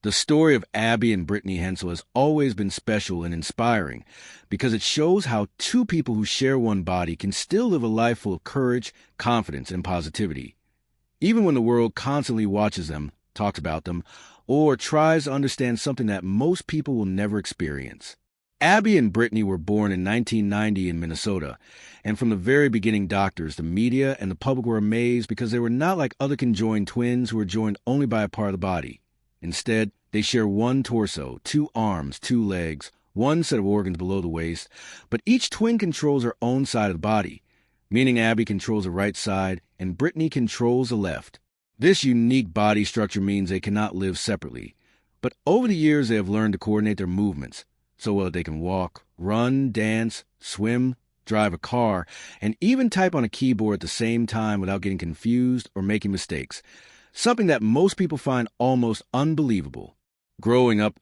The story of Abby and Brittany Hensel has always been special and inspiring because it shows how two people who share one body can still live a life full of courage, confidence, and positivity. Even when the world constantly watches them, talks about them, or tries to understand something that most people will never experience. Abby and Brittany were born in 1990 in Minnesota, and from the very beginning doctors, the media, and the public were amazed because they were not like other conjoined twins who were joined only by a part of the body. Instead, they share one torso, two arms, two legs, one set of organs below the waist, but each twin controls her own side of the body, meaning Abby controls the right side and Brittany controls the left. This unique body structure means they cannot live separately, but over the years they have learned to coordinate their movements so well that they can walk, run, dance, swim, drive a car, and even type on a keyboard at the same time without getting confused or making mistakes, something that most people find almost unbelievable. Growing up,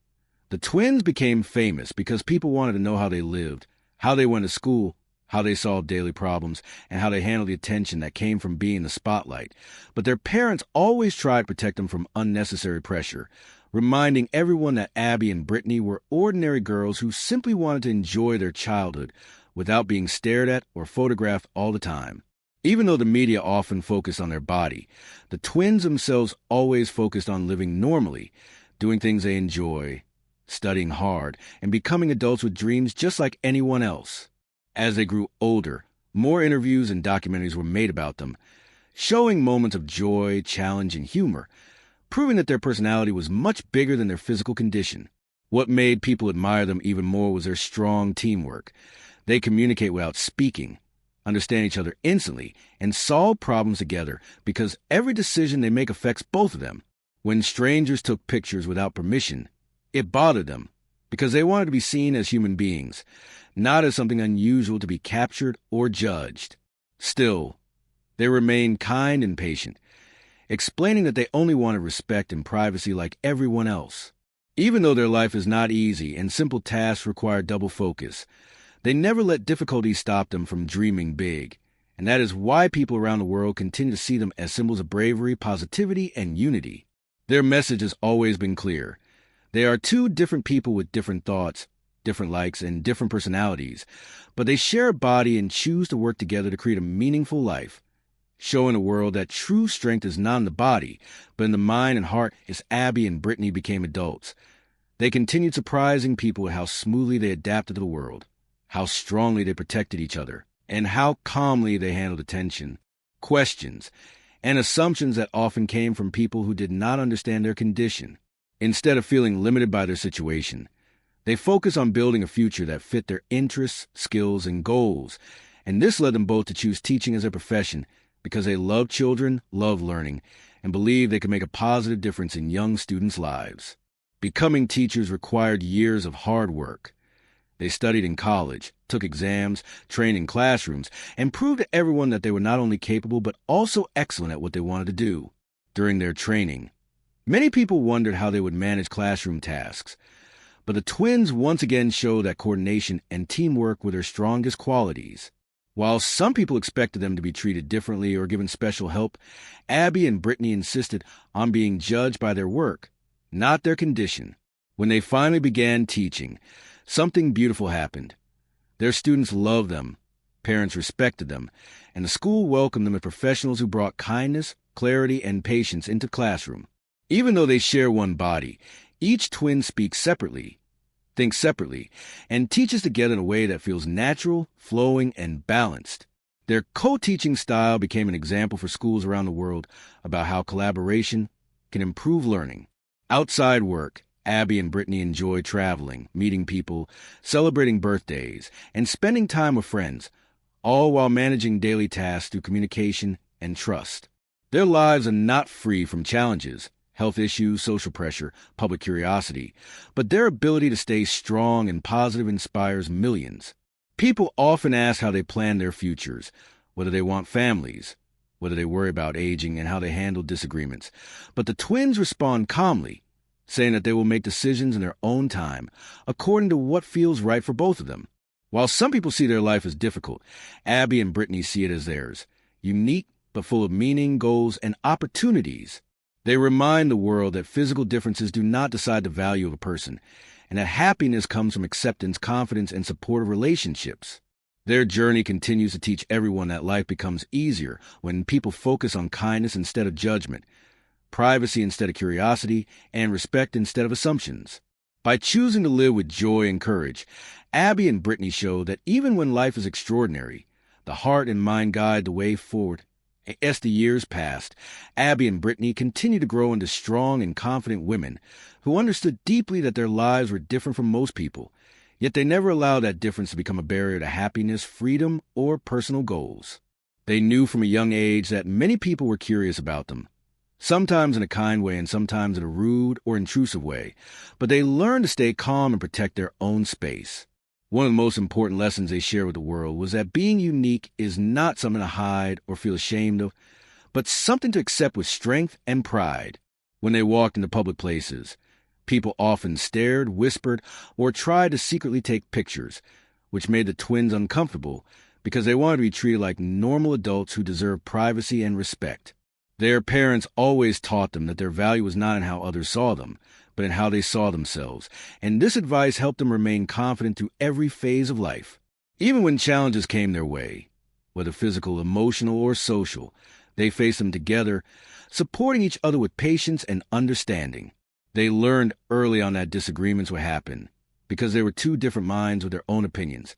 the twins became famous because people wanted to know how they lived, how they went to school, how they solved daily problems, and how they handled the attention that came from being in the spotlight. But their parents always tried to protect them from unnecessary pressure, reminding everyone that Abby and Brittany were ordinary girls who simply wanted to enjoy their childhood without being stared at or photographed all the time. Even though the media often focused on their body, the twins themselves always focused on living normally, doing things they enjoy, studying hard, and becoming adults with dreams just like anyone else. As they grew older, more interviews and documentaries were made about them, showing moments of joy, challenge, and humor, proving that their personality was much bigger than their physical condition. What made people admire them even more was their strong teamwork. They communicate without speaking, understand each other instantly, and solve problems together because every decision they make affects both of them. When strangers took pictures without permission, it bothered them because they wanted to be seen as human beings, not as something unusual to be captured or judged. Still, they remained kind and patient, explaining that they only wanted respect and privacy like everyone else. Even though their life is not easy and simple tasks require double focus, they never let difficulties stop them from dreaming big, and that is why people around the world continue to see them as symbols of bravery, positivity, and unity. Their message has always been clear. They are two different people with different thoughts, different likes, and different personalities, but they share a body and choose to work together to create a meaningful life, showing the world that true strength is not in the body, but in the mind and heart as Abby and Brittany became adults. They continued surprising people with how smoothly they adapted to the world, how strongly they protected each other, and how calmly they handled attention, questions, and assumptions that often came from people who did not understand their condition. Instead of feeling limited by their situation, they focused on building a future that fit their interests, skills, and goals, and this led them both to choose teaching as their profession because they love children, love learning, and believe they could make a positive difference in young students' lives. Becoming teachers required years of hard work. They studied in college, took exams, trained in classrooms, and proved to everyone that they were not only capable but also excellent at what they wanted to do. During their training, many people wondered how they would manage classroom tasks, but the twins once again showed that coordination and teamwork were their strongest qualities. While some people expected them to be treated differently or given special help, Abby and Brittany insisted on being judged by their work, not their condition. When they finally began teaching, something beautiful happened. Their students loved them, parents respected them, and the school welcomed them as professionals who brought kindness, clarity, and patience into the classroom. Even though they share one body, each twin speaks separately, thinks separately, and teaches together in a way that feels natural, flowing, and balanced. Their co-teaching style became an example for schools around the world about how collaboration can improve learning. Outside work, Abby and Brittany enjoy traveling, meeting people, celebrating birthdays, and spending time with friends, all while managing daily tasks through communication and trust. Their lives are not free from challenges, health issues, social pressure, public curiosity, but their ability to stay strong and positive inspires millions. People often ask how they plan their futures, whether they want families, whether they worry about aging, and how they handle disagreements. But the twins respond calmly, saying that they will make decisions in their own time, according to what feels right for both of them. While some people see their life as difficult, Abby and Brittany see it as theirs, unique but full of meaning, goals, and opportunities. They remind the world that physical differences do not decide the value of a person, and that happiness comes from acceptance, confidence, and supportive relationships. Their journey continues to teach everyone that life becomes easier when people focus on kindness instead of judgment, privacy instead of curiosity, and respect instead of assumptions. By choosing to live with joy and courage, Abby and Brittany show that even when life is extraordinary, the heart and mind guide the way forward. As the years passed, Abby and Brittany continued to grow into strong and confident women who understood deeply that their lives were different from most people, yet they never allowed that difference to become a barrier to happiness, freedom, or personal goals. They knew from a young age that many people were curious about them, sometimes in a kind way and sometimes in a rude or intrusive way, but they learned to stay calm and protect their own space. One of the most important lessons they shared with the world was that being unique is not something to hide or feel ashamed of, but something to accept with strength and pride. When they walked into public places, people often stared, whispered, or tried to secretly take pictures, which made the twins uncomfortable because they wanted to be treated like normal adults who deserve privacy and respect. Their parents always taught them that their value was not in how others saw them, but in how they saw themselves, and this advice helped them remain confident through every phase of life. Even when challenges came their way, whether physical, emotional, or social, they faced them together, supporting each other with patience and understanding. They learned early on that disagreements would happen, because they were two different minds with their own opinions,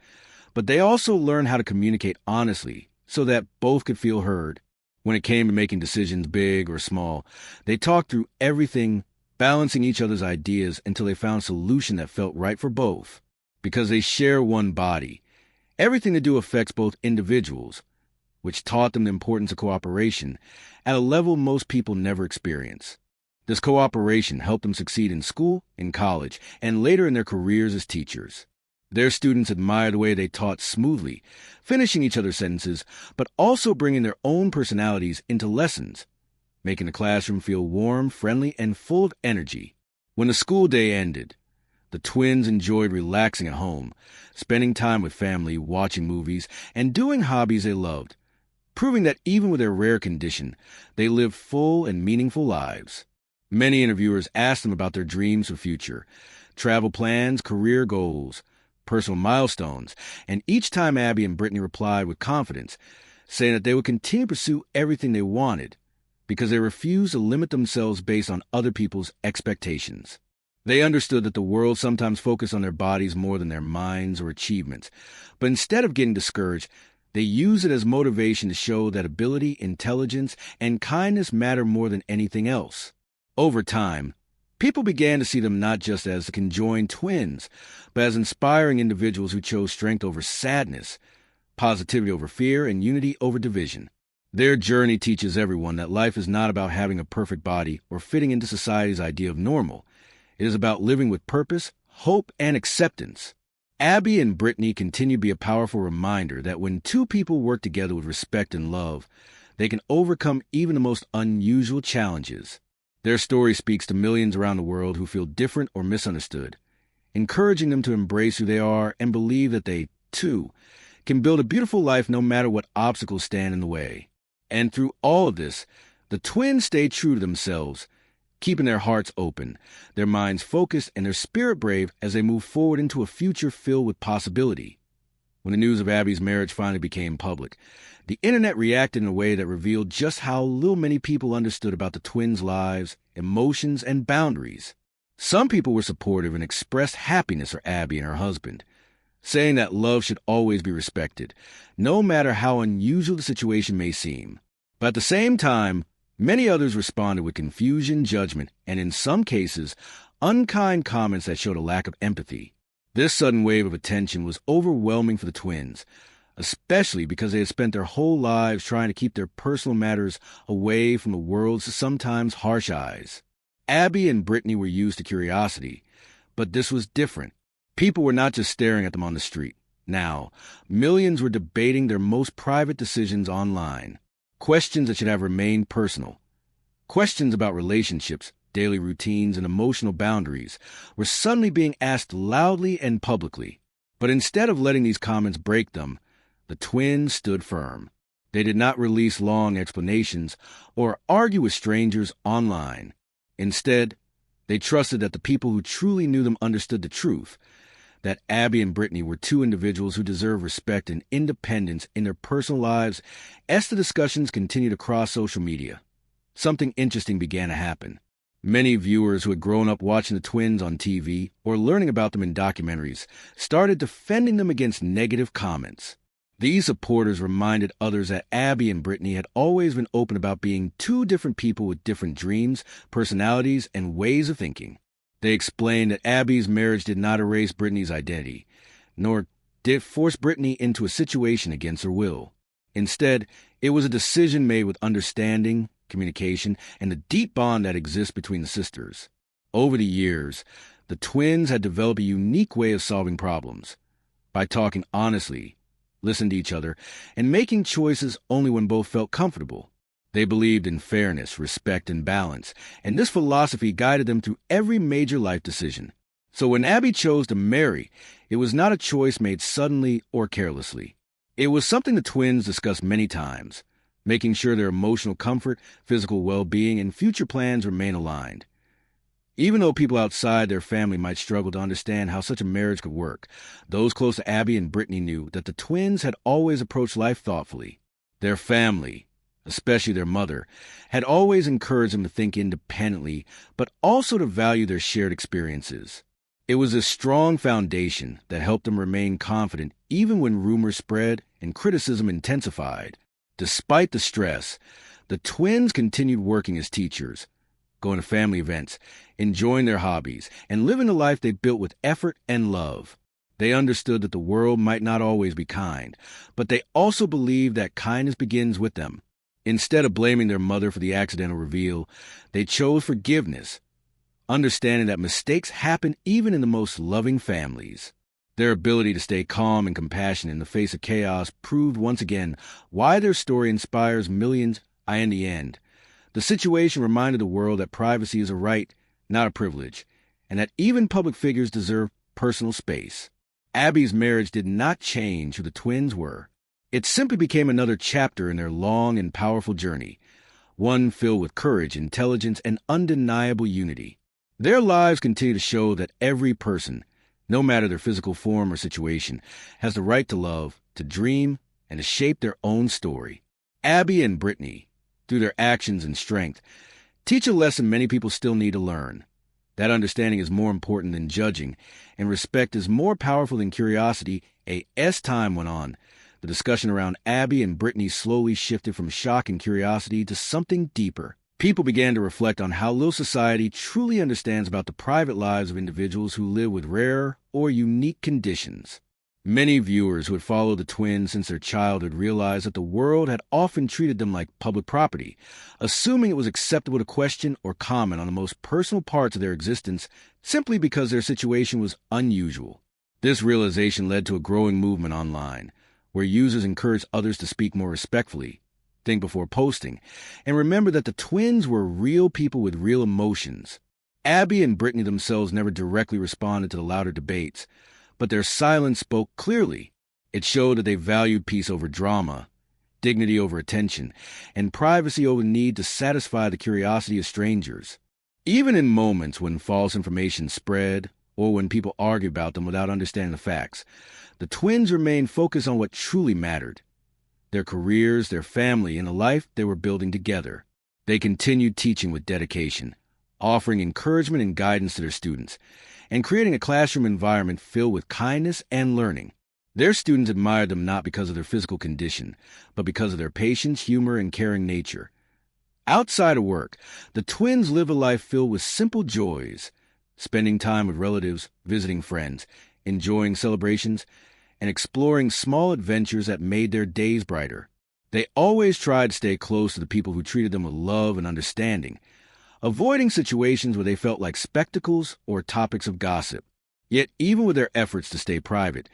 but they also learned how to communicate honestly so that both could feel heard. When it came to making decisions big or small, they talked through everything, balancing each other's ideas until they found a solution that felt right for both. Because they share one body, everything they do affects both individuals, which taught them the importance of cooperation at a level most people never experience. This cooperation helped them succeed in school, in college, and later in their careers as teachers. Their students admired the way they taught smoothly, finishing each other's sentences, but also bringing their own personalities into lessons, making the classroom feel warm, friendly, and full of energy. When the school day ended, the twins enjoyed relaxing at home, spending time with family, watching movies, and doing hobbies they loved, proving that even with their rare condition, they lived full and meaningful lives. Many interviewers asked them about their dreams for the future, travel plans, career goals, personal milestones, and each time Abby and Brittany replied with confidence, saying that they would continue to pursue everything they wanted, because they refused to limit themselves based on other people's expectations. They understood that the world sometimes focused on their bodies more than their minds or achievements, but instead of getting discouraged, they used it as motivation to show that ability, intelligence, and kindness matter more than anything else. Over time, people began to see them not just as the conjoined twins, but as inspiring individuals who chose strength over sadness, positivity over fear, and unity over division. Their journey teaches everyone that life is not about having a perfect body or fitting into society's idea of normal. It is about living with purpose, hope, and acceptance. Abby and Brittany continue to be a powerful reminder that when two people work together with respect and love, they can overcome even the most unusual challenges. Their story speaks to millions around the world who feel different or misunderstood, encouraging them to embrace who they are and believe that they, too, can build a beautiful life no matter what obstacles stand in the way. And through all of this, the twins stay true to themselves, keeping their hearts open, their minds focused, and their spirit brave as they move forward into a future filled with possibility. When the news of Abby's marriage finally became public, the internet reacted in a way that revealed just how little many people understood about the twins' lives, emotions, and boundaries. Some people were supportive and expressed happiness for Abby and her husband, saying that love should always be respected, no matter how unusual the situation may seem. But at the same time, many others responded with confusion, judgment, and in some cases, unkind comments that showed a lack of empathy. This sudden wave of attention was overwhelming for the twins, especially because they had spent their whole lives trying to keep their personal matters away from the world's sometimes harsh eyes. Abby and Brittany were used to curiosity, but this was different. People were not just staring at them on the street. Now, millions were debating their most private decisions online. Questions that should have remained personal. Questions about relationships, daily routines, and emotional boundaries were suddenly being asked loudly and publicly. But instead of letting these comments break them, the twins stood firm. They did not release long explanations or argue with strangers online. Instead, they trusted that the people who truly knew them understood the truth, that Abby and Brittany were two individuals who deserve respect and independence in their personal lives. As the discussions continued across social media, something interesting began to happen. Many viewers who had grown up watching the twins on TV or learning about them in documentaries started defending them against negative comments. These supporters reminded others that Abby and Brittany had always been open about being two different people with different dreams, personalities, and ways of thinking. They explained that Abby's marriage did not erase Brittany's identity, nor did it force Brittany into a situation against her will. Instead, it was a decision made with understanding, communication, and the deep bond that exists between the sisters. Over the years, the twins had developed a unique way of solving problems. By talking honestly, listening to each other, and making choices only when both felt comfortable. They believed in fairness, respect, and balance, and this philosophy guided them through every major life decision. So when Abby chose to marry, it was not a choice made suddenly or carelessly. It was something the twins discussed many times, making sure their emotional comfort, physical well-being, and future plans remain aligned. Even though people outside their family might struggle to understand how such a marriage could work, those close to Abby and Brittany knew that the twins had always approached life thoughtfully. Their family, especially their mother, had always encouraged them to think independently, but also to value their shared experiences. It was a strong foundation that helped them remain confident even when rumors spread and criticism intensified. Despite the stress, the twins continued working as teachers, going to family events, enjoying their hobbies, and living the life they built with effort and love. They understood that the world might not always be kind, but they also believed that kindness begins with them. Instead of blaming their mother for the accidental reveal, they chose forgiveness, understanding that mistakes happen even in the most loving families. Their ability to stay calm and compassionate in the face of chaos proved once again why their story inspires millions. In the end, the situation reminded the world that privacy is a right, not a privilege, and that even public figures deserve personal space. Abby's marriage did not change who the twins were. It simply became another chapter in their long and powerful journey, one filled with courage, intelligence, and undeniable unity. Their lives continue to show that every person, no matter their physical form or situation, has the right to love, to dream, and to shape their own story. Abby and Brittany, through their actions and strength, teach a lesson many people still need to learn. That understanding is more important than judging, and respect is more powerful than curiosity. As time went on, the discussion around Abby and Brittany slowly shifted from shock and curiosity to something deeper. People began to reflect on how little society truly understands about the private lives of individuals who live with rare or unique conditions. Many viewers who had followed the twins since their childhood realized that the world had often treated them like public property, assuming it was acceptable to question or comment on the most personal parts of their existence simply because their situation was unusual. This realization led to a growing movement online, where users encouraged others to speak more respectfully, think before posting, and remember that the twins were real people with real emotions. Abby and Brittany themselves never directly responded to the louder debates, but their silence spoke clearly. It showed that they valued peace over drama, dignity over attention, and privacy over the need to satisfy the curiosity of strangers. Even in moments when false information spread, or when people argued about them without understanding the facts, the twins remained focused on what truly mattered: their careers, their family, and the life they were building together. They continued teaching with dedication, offering encouragement and guidance to their students, and creating a classroom environment filled with kindness and learning. Their students admired them not because of their physical condition, but because of their patience, humor, and caring nature. Outside of work, the twins lived a life filled with simple joys, spending time with relatives, visiting friends, enjoying celebrations, and exploring small adventures that made their days brighter. They always tried to stay close to the people who treated them with love and understanding, avoiding situations where they felt like spectacles or topics of gossip. Yet, even with their efforts to stay private,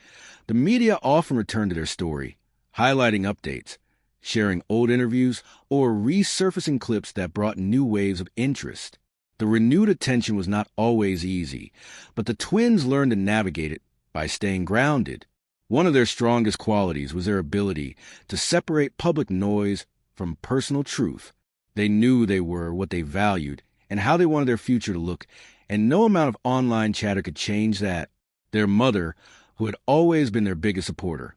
the media often returned to their story, highlighting updates, sharing old interviews, or resurfacing clips that brought new waves of interest. The renewed attention was not always easy, but the twins learned to navigate it by staying grounded. One of their strongest qualities was their ability to separate public noise from personal truth. They knew they were what they valued and how they wanted their future to look, and no amount of online chatter could change that. Their mother, who had always been their biggest supporter,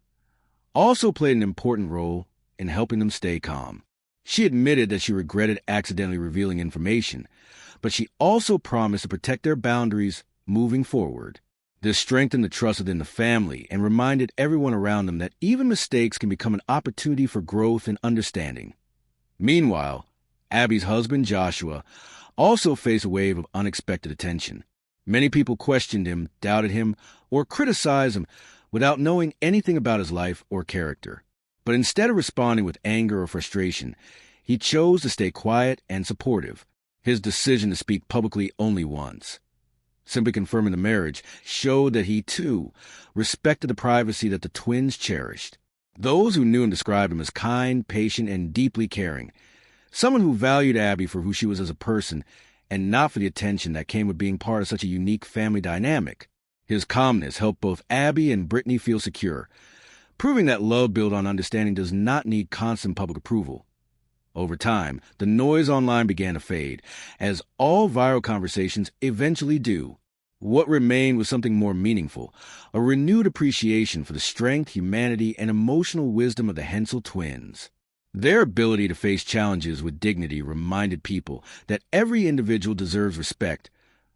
also played an important role in helping them stay calm. She admitted that she regretted accidentally revealing information, but she also promised to protect their boundaries moving forward. This strengthened the trust within the family and reminded everyone around them that even mistakes can become an opportunity for growth and understanding. Meanwhile, Abby's husband, Joshua, also faced a wave of unexpected attention. Many people questioned him, doubted him, or criticized him without knowing anything about his life or character. But instead of responding with anger or frustration, he chose to stay quiet and supportive. His decision to speak publicly only once, simply confirming the marriage, showed that he, too, respected the privacy that the twins cherished. Those who knew him described him as kind, patient, and deeply caring, someone who valued Abby for who she was as a person and not for the attention that came with being part of such a unique family dynamic. His calmness helped both Abby and Brittany feel secure, proving that love built on understanding does not need constant public approval. Over time, the noise online began to fade, as all viral conversations eventually do. What remained was something more meaningful, a renewed appreciation for the strength, humanity, and emotional wisdom of the Hensel twins. Their ability to face challenges with dignity reminded people that every individual deserves respect,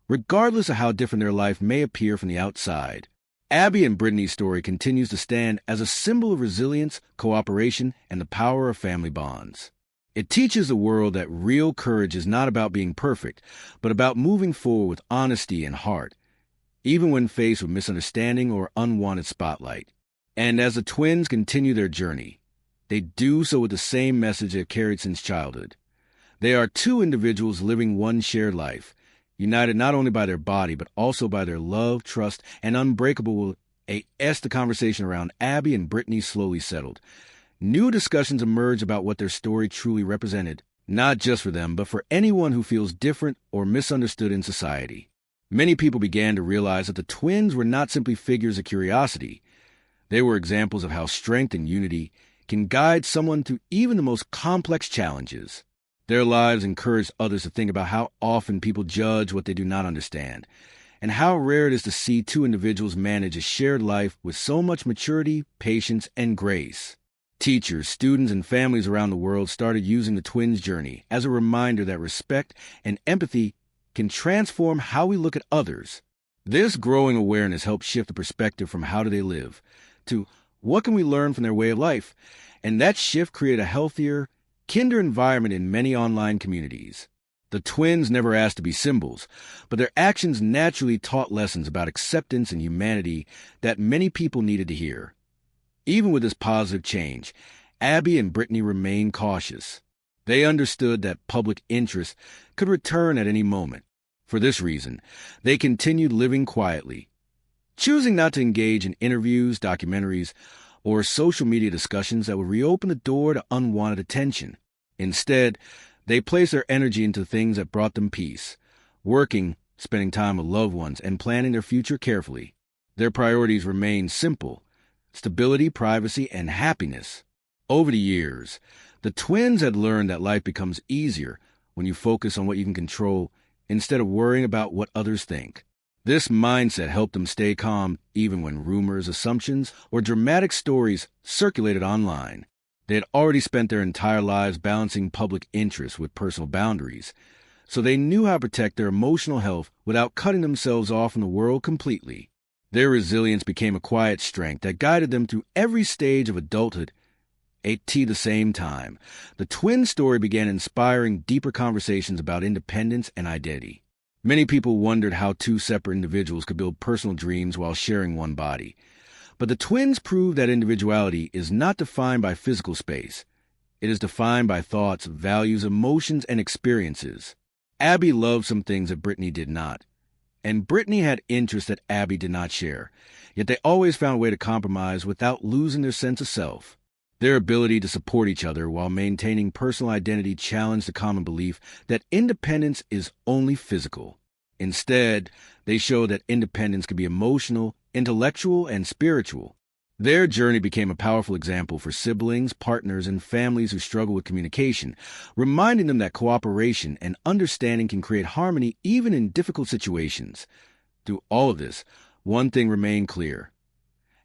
regardless of how different their life may appear from the outside. Abby and Brittany's story continues to stand as a symbol of resilience, cooperation, and the power of family bonds. It teaches the world that real courage is not about being perfect, but about moving forward with honesty and heart, even when faced with misunderstanding or unwanted spotlight. And as the twins continue their journey, they do so with the same message they've carried since childhood. They are two individuals living one shared life, united not only by their body, but also by their love, trust, and unbreakable. As the conversation around Abby and Brittany slowly settled, new discussions emerged about what their story truly represented, not just for them, but for anyone who feels different or misunderstood in society. Many people began to realize that the twins were not simply figures of curiosity. They were examples of how strength and unity can guide someone through even the most complex challenges. Their lives encouraged others to think about how often people judge what they do not understand, and how rare it is to see two individuals manage a shared life with so much maturity, patience, and grace. Teachers, students, and families around the world started using the twins' journey as a reminder that respect and empathy can transform how we look at others. This growing awareness helped shift the perspective from how do they live to what can we learn from their way of life, and that shift created a healthier, kinder environment in many online communities. The twins never asked to be symbols, but their actions naturally taught lessons about acceptance and humanity that many people needed to hear. Even with this positive change, Abby and Brittany remained cautious. They understood that public interest could return at any moment. For this reason, they continued living quietly, choosing not to engage in interviews, documentaries, or social media discussions that would reopen the door to unwanted attention. Instead, they placed their energy into things that brought them peace, working, spending time with loved ones, and planning their future carefully. Their priorities remained simple: stability, privacy, and happiness. Over the years, the twins had learned that life becomes easier when you focus on what you can control instead of worrying about what others think. This mindset helped them stay calm even when rumors, assumptions, or dramatic stories circulated online. They had already spent their entire lives balancing public interest with personal boundaries, so they knew how to protect their emotional health without cutting themselves off from the world completely. Their resilience became a quiet strength that guided them through every stage of adulthood. At the same time, the twin story began inspiring deeper conversations about independence and identity. Many people wondered how two separate individuals could build personal dreams while sharing one body. But the twins proved that individuality is not defined by physical space. It is defined by thoughts, values, emotions, and experiences. Abby loved some things that Brittany did not, and Brittany had interests that Abby did not share, yet they always found a way to compromise without losing their sense of self. Their ability to support each other while maintaining personal identity challenged the common belief that independence is only physical. Instead, they showed that independence could be emotional, intellectual, and spiritual. Their journey became a powerful example for siblings, partners, and families who struggle with communication, reminding them that cooperation and understanding can create harmony even in difficult situations. Through all of this, one thing remained clear.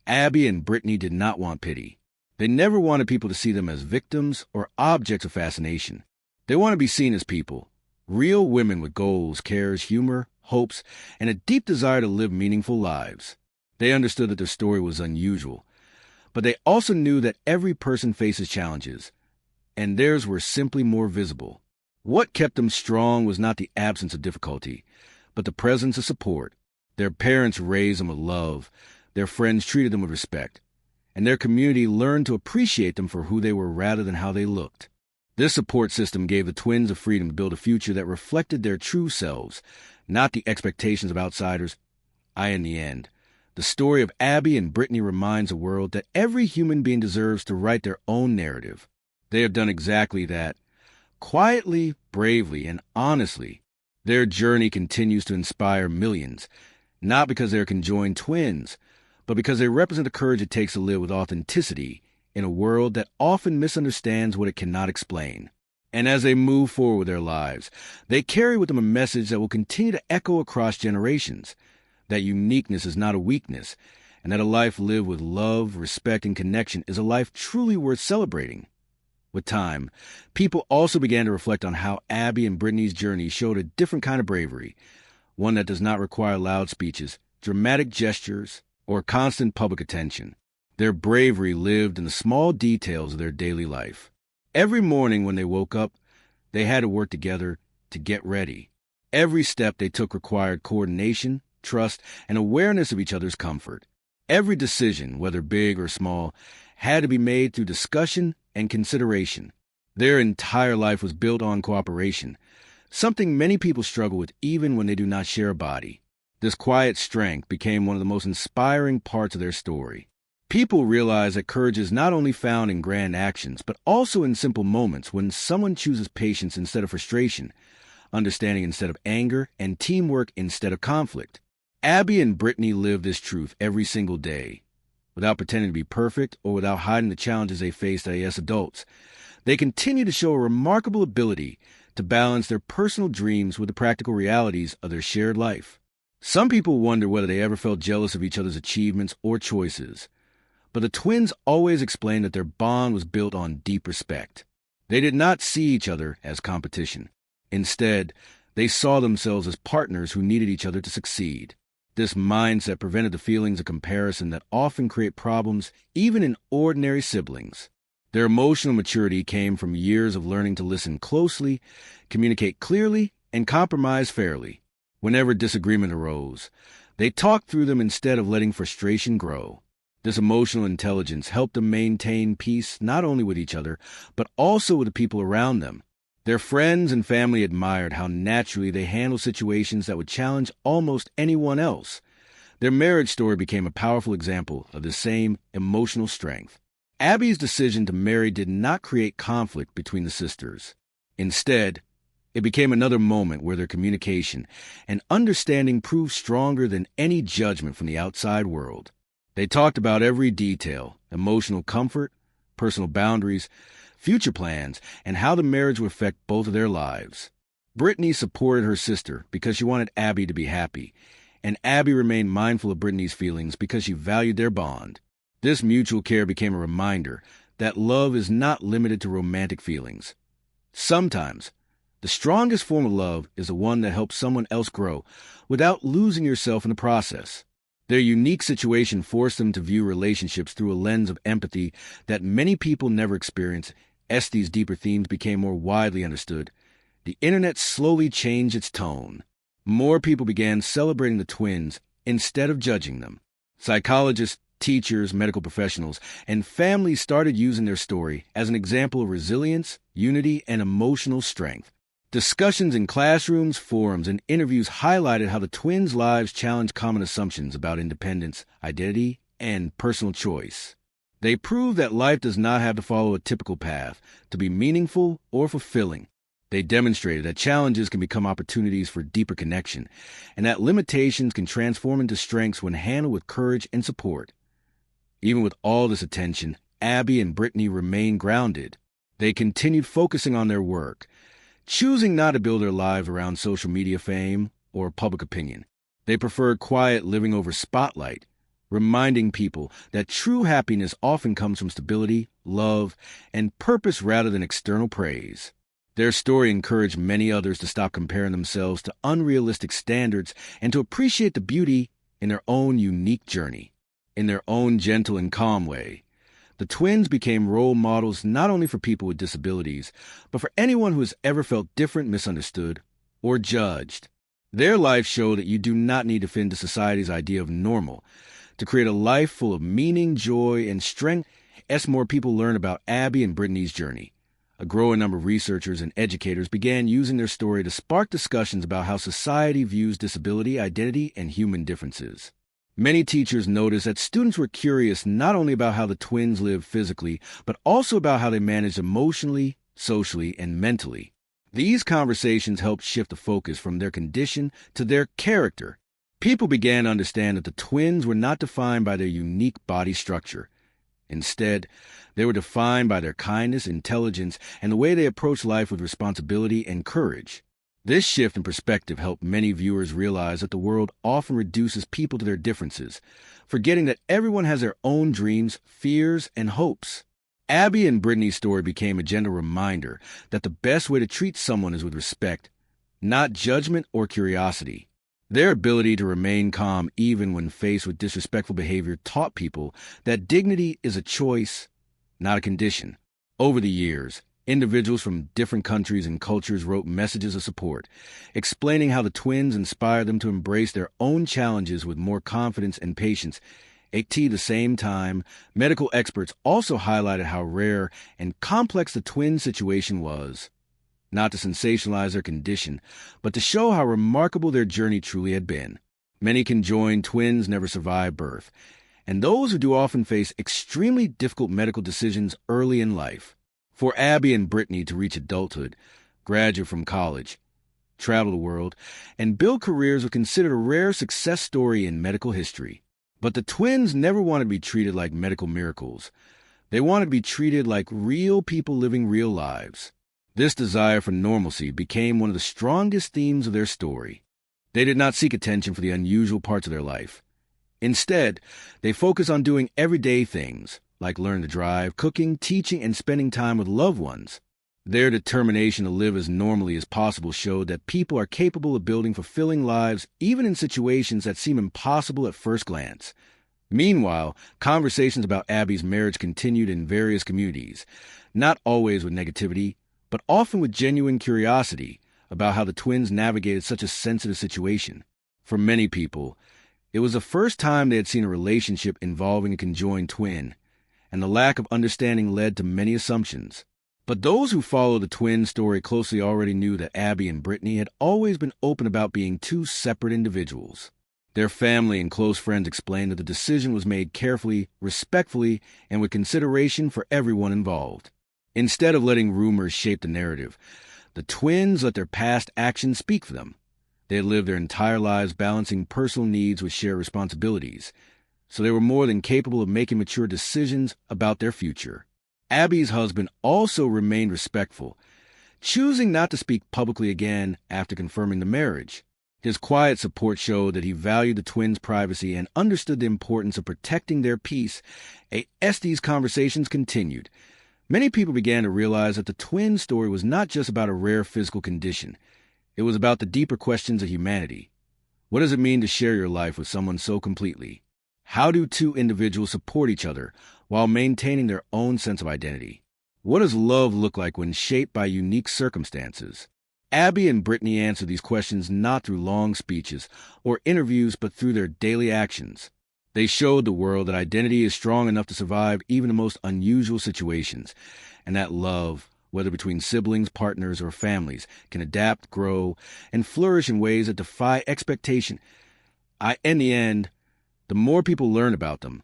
Abby and Brittany did not want pity. They never wanted people to see them as victims or objects of fascination. They wanted to be seen as people, real women with goals, cares, humor, hopes, and a deep desire to live meaningful lives. They understood that their story was unusual, but they also knew that every person faces challenges, and theirs were simply more visible. What kept them strong was not the absence of difficulty, but the presence of support. Their parents raised them with love, their friends treated them with respect, and their community learned to appreciate them for who they were rather than how they looked. This support system gave the twins the freedom to build a future that reflected their true selves, not the expectations of outsiders. In the end, the story of Abby and Brittany reminds the world that every human being deserves to write their own narrative. They have done exactly that. Quietly, bravely, and honestly, their journey continues to inspire millions, not because they're conjoined twins, but because they represent the courage it takes to live with authenticity in a world that often misunderstands what it cannot explain. And as they move forward with their lives, they carry with them a message that will continue to echo across generations, that uniqueness is not a weakness, and that a life lived with love, respect, and connection is a life truly worth celebrating. With time, people also began to reflect on how Abby and Brittany's journey showed a different kind of bravery, one that does not require loud speeches, dramatic gestures, or constant public attention. Their bravery lived in the small details of their daily life. Every morning when they woke up, they had to work together to get ready. Every step they took required coordination, trust, and awareness of each other's comfort. Every decision, whether big or small, had to be made through discussion and consideration. Their entire life was built on cooperation, something many people struggle with even when they do not share a body. This quiet strength became one of the most inspiring parts of their story. People realize that courage is not only found in grand actions, but also in simple moments when someone chooses patience instead of frustration, understanding instead of anger, and teamwork instead of conflict. Abby and Brittany live this truth every single day, without pretending to be perfect or without hiding the challenges they face as adults. They continue to show a remarkable ability to balance their personal dreams with the practical realities of their shared life. Some people wonder whether they ever felt jealous of each other's achievements or choices, but the twins always explained that their bond was built on deep respect. They did not see each other as competition. Instead, they saw themselves as partners who needed each other to succeed. This mindset prevented the feelings of comparison that often create problems even in ordinary siblings. Their emotional maturity came from years of learning to listen closely, communicate clearly, and compromise fairly. Whenever disagreement arose, they talked through them instead of letting frustration grow. This emotional intelligence helped them maintain peace not only with each other, but also with the people around them. Their friends and family admired how naturally they handled situations that would challenge almost anyone else. Their marriage story became a powerful example of the same emotional strength. Abby's decision to marry did not create conflict between the sisters. Instead, it became another moment where their communication and understanding proved stronger than any judgment from the outside world. They talked about every detail, emotional comfort, personal boundaries, future plans, and how the marriage would affect both of their lives. Brittany supported her sister because she wanted Abby to be happy, and Abby remained mindful of Brittany's feelings because she valued their bond. This mutual care became a reminder that love is not limited to romantic feelings. Sometimes, the strongest form of love is the one that helps someone else grow without losing yourself in the process. Their unique situation forced them to view relationships through a lens of empathy that many people never experience. As these deeper themes became more widely understood, the internet slowly changed its tone. More people began celebrating the twins instead of judging them. Psychologists, teachers, medical professionals, and families started using their story as an example of resilience, unity, and emotional strength. Discussions in classrooms, forums, and interviews highlighted how the twins' lives challenged common assumptions about independence, identity, and personal choice. They proved that life does not have to follow a typical path to be meaningful or fulfilling. They demonstrated that challenges can become opportunities for deeper connection, and that limitations can transform into strengths when handled with courage and support. Even with all this attention, Abby and Brittany remained grounded. They continued focusing on their work, choosing not to build their lives around social media fame or public opinion. They preferred quiet living over spotlight, reminding people that true happiness often comes from stability, love, and purpose rather than external praise. Their story encouraged many others to stop comparing themselves to unrealistic standards and to appreciate the beauty in their own unique journey. In their own gentle and calm way, the twins became role models not only for people with disabilities, but for anyone who has ever felt different, misunderstood, or judged. Their life showed that you do not need to fit into society's idea of normal to create a life full of meaning, joy, and strength. As more people learn about Abby and Brittany's journey, a growing number of researchers and educators began using their story to spark discussions about how society views disability, identity, and human differences. Many teachers noticed that students were curious not only about how the twins lived physically, but also about how they managed emotionally, socially, and mentally. These conversations helped shift the focus from their condition to their character. People began to understand that the twins were not defined by their unique body structure. Instead, they were defined by their kindness, intelligence, and the way they approached life with responsibility and courage. This shift in perspective helped many viewers realize that the world often reduces people to their differences, forgetting that everyone has their own dreams, fears, and hopes. Abby and Brittany's story became a gentle reminder that the best way to treat someone is with respect, not judgment or curiosity. Their ability to remain calm even when faced with disrespectful behavior taught people that dignity is a choice, not a condition. Over the years, individuals from different countries and cultures wrote messages of support, explaining how the twins inspired them to embrace their own challenges with more confidence and patience. At the same time, medical experts also highlighted how rare and complex the twin situation was, not to sensationalize their condition, but to show how remarkable their journey truly had been. Many conjoined twins never survive birth, and those who do often face extremely difficult medical decisions early in life. For Abby and Brittany to reach adulthood, graduate from college, travel the world, and build careers was considered a rare success story in medical history. But the twins never wanted to be treated like medical miracles. They wanted to be treated like real people living real lives. This desire for normalcy became one of the strongest themes of their story. They did not seek attention for the unusual parts of their life. Instead, they focused on doing everyday things, like learning to drive, cooking, teaching, and spending time with loved ones. Their determination to live as normally as possible showed that people are capable of building fulfilling lives even in situations that seem impossible at first glance. Meanwhile, conversations about Abby's marriage continued in various communities, not always with negativity, but often with genuine curiosity about how the twins navigated such a sensitive situation. For many people, it was the first time they had seen a relationship involving a conjoined twin, and the lack of understanding led to many assumptions. But those who followed the twin story closely already knew that Abby and Brittany had always been open about being two separate individuals. Their family and close friends explained that the decision was made carefully, respectfully, and with consideration for everyone involved. Instead of letting rumors shape the narrative, the twins let their past actions speak for them. They had lived their entire lives balancing personal needs with shared responsibilities, so they were more than capable of making mature decisions about their future. Abby's husband also remained respectful, choosing not to speak publicly again after confirming the marriage. His quiet support showed that he valued the twins' privacy and understood the importance of protecting their peace. As these conversations continued, many people began to realize that the twin story was not just about a rare physical condition. It was about the deeper questions of humanity. What does it mean to share your life with someone so completely? How do two individuals support each other while maintaining their own sense of identity? What does love look like when shaped by unique circumstances? Abby and Brittany answered these questions not through long speeches or interviews, but through their daily actions. They showed the world that identity is strong enough to survive even the most unusual situations, and that love, whether between siblings, partners, or families, can adapt, grow, and flourish in ways that defy expectation. In the end, the more people learn about them,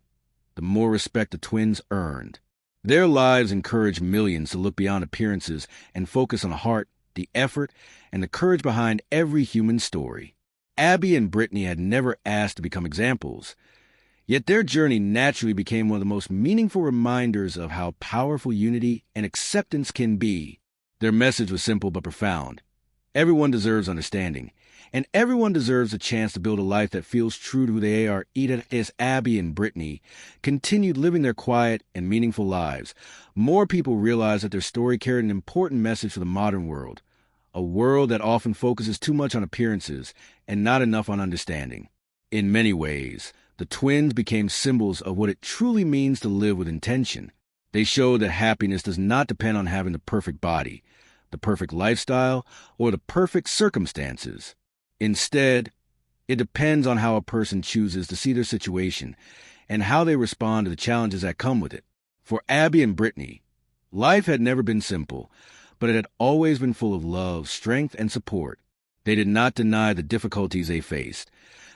the more respect the twins earned. Their lives encouraged millions to look beyond appearances and focus on the heart, the effort, and the courage behind every human story. Abby and Brittany had never asked to become examples, Yet their journey naturally became one of the most meaningful reminders of how powerful unity and acceptance can be. Their message was simple but profound. Everyone deserves understanding, and everyone deserves a chance to build a life that feels true to who they are, even as Abby and Brittany continued living their quiet and meaningful lives. More people realized that their story carried an important message for the modern world, a world that often focuses too much on appearances and not enough on understanding. In many ways, the twins became symbols of what it truly means to live with intention. They showed that happiness does not depend on having the perfect body, the perfect lifestyle, or the perfect circumstances. Instead, it depends on how a person chooses to see their situation and how they respond to the challenges that come with it. For Abby and Brittany, life had never been simple, but it had always been full of love, strength, and support. They did not deny the difficulties they faced.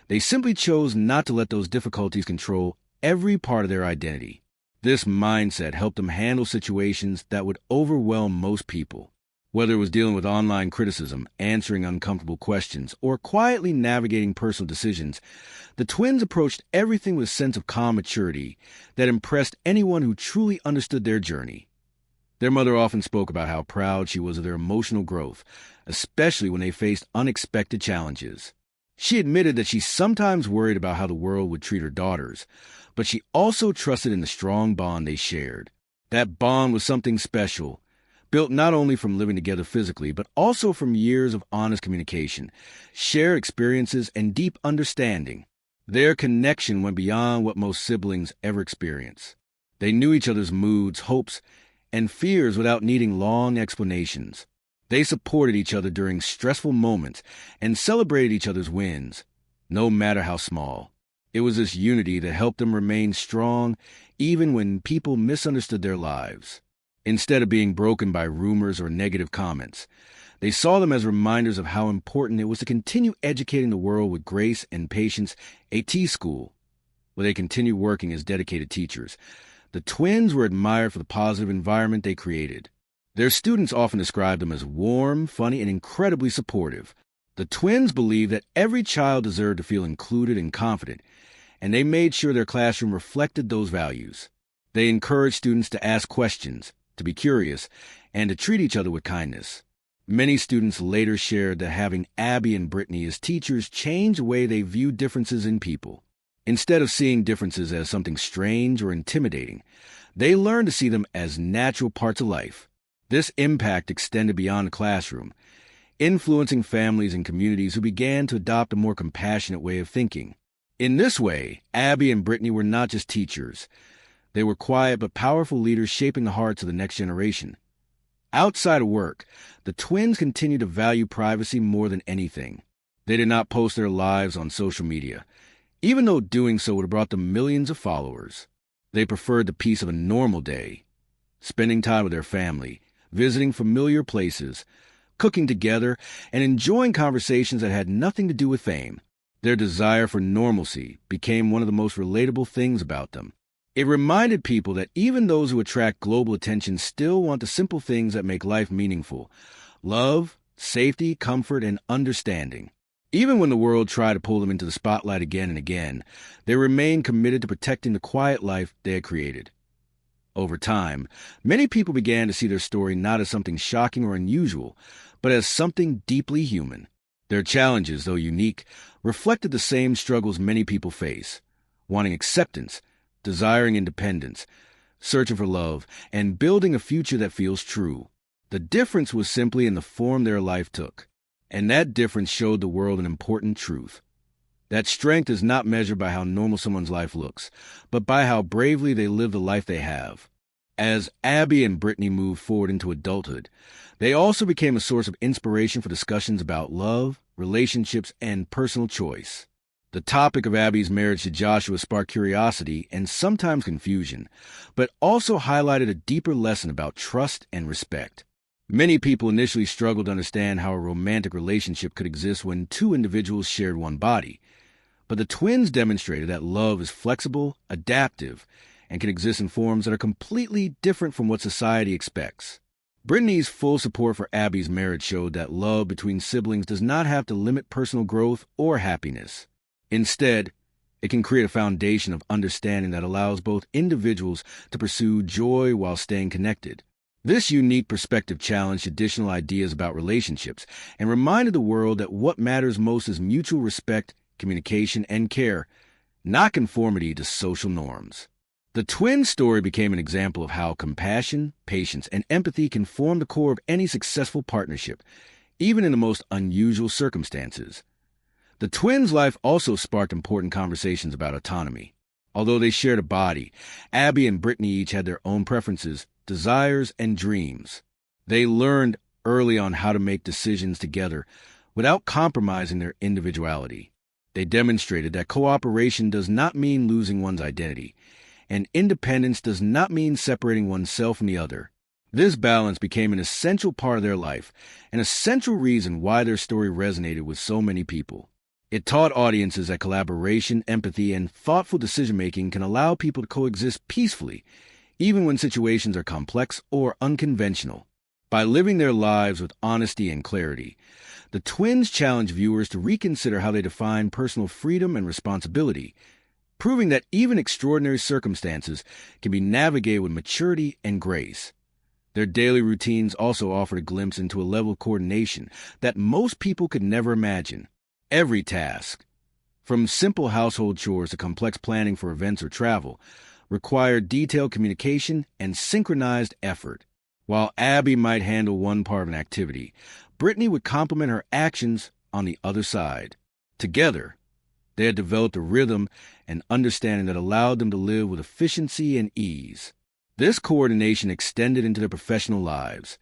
They simply chose not to let those difficulties control every part of their identity. This mindset helped them handle situations that would overwhelm most people. Whether it was dealing with online criticism, answering uncomfortable questions, or quietly navigating personal decisions, the twins approached everything with a sense of calm maturity that impressed anyone who truly understood their journey. Their mother often spoke about how proud she was of their emotional growth, especially when they faced unexpected challenges. She admitted that she sometimes worried about how the world would treat her daughters, but she also trusted in the strong bond they shared. That bond was something special, built not only from living together physically, but also from years of honest communication, shared experiences, and deep understanding. Their connection went beyond what most siblings ever experience. They knew each other's moods, hopes, and fears without needing long explanations. They supported each other during stressful moments and celebrated each other's wins, no matter how small. It was this unity that helped them remain strong even when people misunderstood their lives. Instead of being broken by rumors or negative comments, they saw them as reminders of how important it was to continue educating the world with grace and patience. A T-school, where they continued working as dedicated teachers. The twins were admired for the positive environment they created. Their students often described them as warm, funny, and incredibly supportive. The twins believed that every child deserved to feel included and confident, and they made sure their classroom reflected those values. They encouraged students to ask questions, to be curious, and to treat each other with kindness. Many students later shared that having Abby and Brittany as teachers changed the way they viewed differences in people. Instead of seeing differences as something strange or intimidating, they learned to see them as natural parts of life. This impact extended beyond the classroom, influencing families and communities who began to adopt a more compassionate way of thinking. In this way, Abby and Brittany were not just teachers. They were quiet but powerful leaders shaping the hearts of the next generation. Outside of work, the twins continued to value privacy more than anything. They did not post their lives on social media, even though doing so would have brought them millions of followers. They preferred the peace of a normal day, spending time with their family, visiting familiar places, cooking together, and enjoying conversations that had nothing to do with fame. Their desire for normalcy became one of the most relatable things about them. It reminded people that even those who attract global attention still want the simple things that make life meaningful: love, safety, comfort, and understanding. Even when the world tried to pull them into the spotlight again and again, they remained committed to protecting the quiet life they had created. Over time, many people began to see their story not as something shocking or unusual, but as something deeply human. Their challenges, though unique, reflected the same struggles many people face: wanting acceptance, desiring independence, searching for love, and building a future that feels true. The difference was simply in the form their life took. And that difference showed the world an important truth: that strength is not measured by how normal someone's life looks, but by how bravely they live the life they have. As Abby and Brittany moved forward into adulthood, they also became a source of inspiration for discussions about love, relationships, and personal choice. The topic of Abby's marriage to Joshua sparked curiosity and sometimes confusion, but also highlighted a deeper lesson about trust and respect. Many people initially struggled to understand how a romantic relationship could exist when two individuals shared one body, but the twins demonstrated that love is flexible, adaptive, and can exist in forms that are completely different from what society expects. Brittany's full support for Abby's marriage showed that love between siblings does not have to limit personal growth or happiness. Instead, It can create a foundation of understanding that allows both individuals to pursue joy while staying connected. This unique perspective challenged traditional ideas about relationships and reminded the world that what matters most is mutual respect, communication, and care, not conformity to social norms. The twin story became an example of how compassion, patience, and empathy can form the core of any successful partnership, even in the most unusual circumstances. The twins' life also sparked important conversations about autonomy. Although they shared a body, Abby and Brittany each had their own preferences, desires, and dreams. They learned early on how to make decisions together without compromising their individuality. They demonstrated that cooperation does not mean losing one's identity, and independence does not mean separating oneself from the other. This balance became an essential part of their life, and a central reason why their story resonated with so many people. It taught audiences that collaboration, empathy, and thoughtful decision-making can allow people to coexist peacefully, even when situations are complex or unconventional. By living their lives with honesty and clarity, the twins challenge viewers to reconsider how they define personal freedom and responsibility, proving that even extraordinary circumstances can be navigated with maturity and grace. Their daily routines also offered a glimpse into a level of coordination that most people could never imagine. Every task, from simple household chores to complex planning for events or travel, required detailed communication and synchronized effort. While Abby might handle one part of an activity, Brittany would complement her actions on the other side. Together, they had developed a rhythm and understanding that allowed them to live with efficiency and ease. This coordination extended into their professional lives,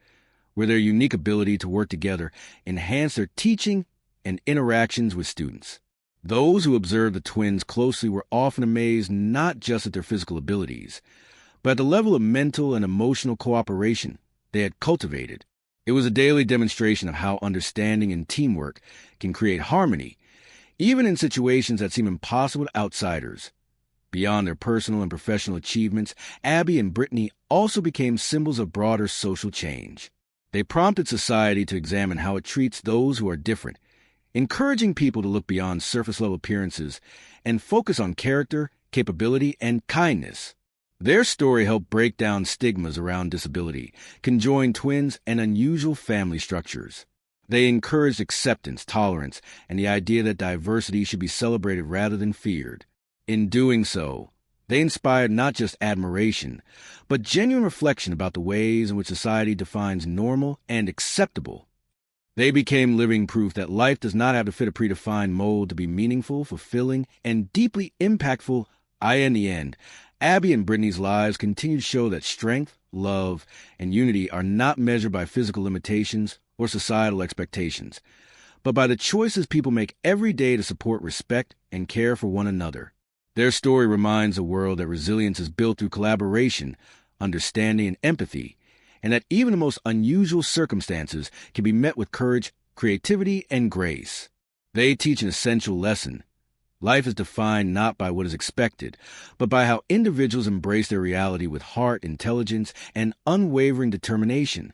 where their unique ability to work together enhanced their teaching and interactions with students. Those who observed the twins closely were often amazed not just at their physical abilities, but at the level of mental and emotional cooperation they had cultivated. It was a daily demonstration of how understanding and teamwork can create harmony, even in situations that seem impossible to outsiders. Beyond their personal and professional achievements, Abby and Brittany also became symbols of broader social change. They prompted society to examine how it treats those who are different, encouraging people to look beyond surface-level appearances and focus on character, capability, and kindness. Their story helped break down stigmas around disability, conjoined twins, and unusual family structures. They encouraged acceptance, tolerance, and the idea that diversity should be celebrated rather than feared. In doing so, they inspired not just admiration, but genuine reflection about the ways in which society defines normal and acceptable. They became living proof that life does not have to fit a predefined mold to be meaningful, fulfilling, and deeply impactful. In the end, Abby and Brittany's lives continue to show that strength, love, and unity are not measured by physical limitations or societal expectations, but by the choices people make every day to support respect and care for one another. Their story reminds the world that resilience is built through collaboration, understanding, and empathy, and that even the most unusual circumstances can be met with courage, creativity, and grace. They teach an essential lesson. Life is defined not by what is expected, but by how individuals embrace their reality with heart, intelligence, and unwavering determination.